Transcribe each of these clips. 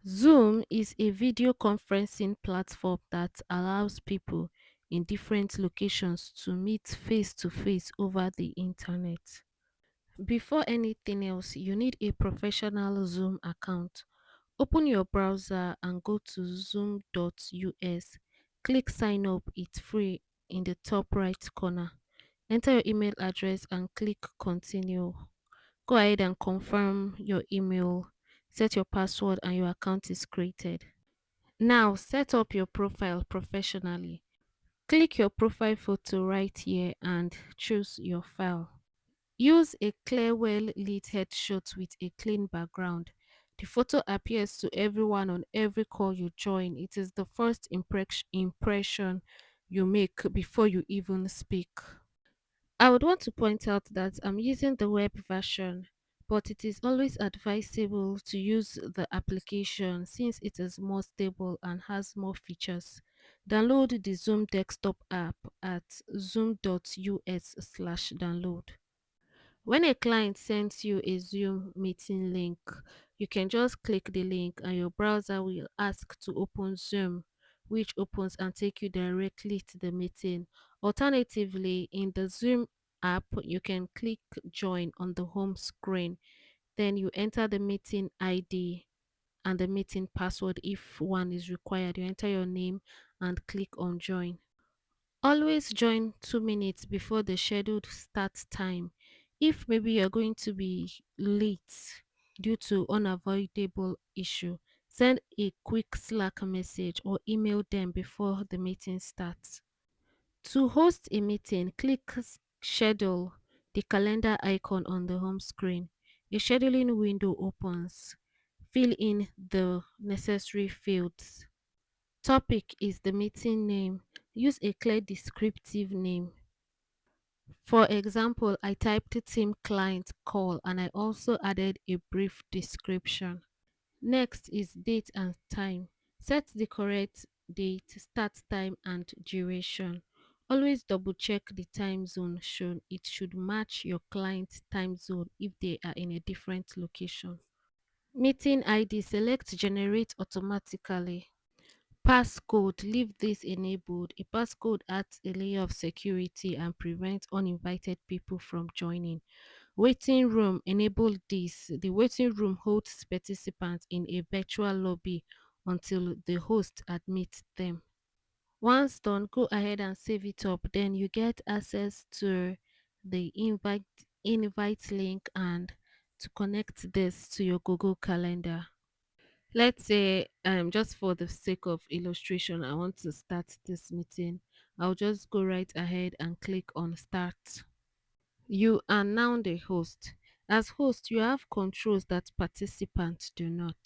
Zoom is a video conferencing platform that allows people in different locations to meet face to face over the internet. Before anything else, you need a professional Zoom account. Open your browser and go to zoom.us. Click sign up, it's free in the top right corner. Enter your email address and click continue. Go ahead and confirm your email, set your password, and your account is created. Now, set up your profile professionally. Click your profile photo right here and choose your file. Use a clear, well lit headshot with a clean background. The photo appears to everyone on every call you join. It is the first impression you make before you even speak. I would want to point out that I'm using the web version, but it is always advisable to use the application since it is more stable and has more features. Download the Zoom desktop app at zoom.us/download. When a client sends you a Zoom meeting link, you can just click the link and your browser will ask to open Zoom, which opens and take you directly to the meeting. Alternatively, in the Zoom app, you can click join on the home screen. Then you enter the meeting ID and the meeting password if one is required. You enter your name and click on join. Always join 2 minutes before the scheduled start time. If maybe you're going to be late due to unavoidable issue, send a quick Slack message or email them before the meeting starts. To host a meeting, click schedule, the calendar icon on the home screen. A scheduling window opens. Fill in the necessary fields. Topic is the meeting name. Use a clear descriptive name. For example, I typed team client call and I also added a brief description. Next is date and time. Set the correct date, start time, and duration. Always double check the time zone shown. It should match your client's time zone if they are in a different location. Meeting ID select generate automatically. Passcode, leave this enabled. A passcode adds a layer of security and prevents uninvited people from joining. Waiting room, enable this. The waiting room holds participants in a virtual lobby until the host admits them. Once done, go ahead and save it up. Then you get access to the invite link and to connect this to your Google Calendar. Let's say, just for the sake of illustration, I want to start this meeting. I'll just go right ahead and click on start. You are now the host. As host, you have controls that participants do not.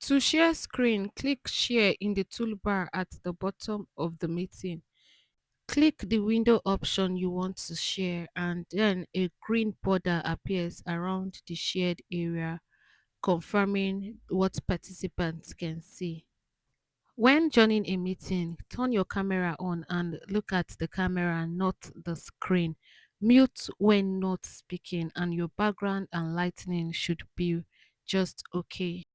To share screen, click share in the toolbar at the bottom of the meeting. Click the window option you want to share, and then a green border appears around the shared area, confirming what participants can see. When joining a meeting, turn your camera on and look at the camera, not the screen. Mute when not speaking, and your background and lighting should be just okay.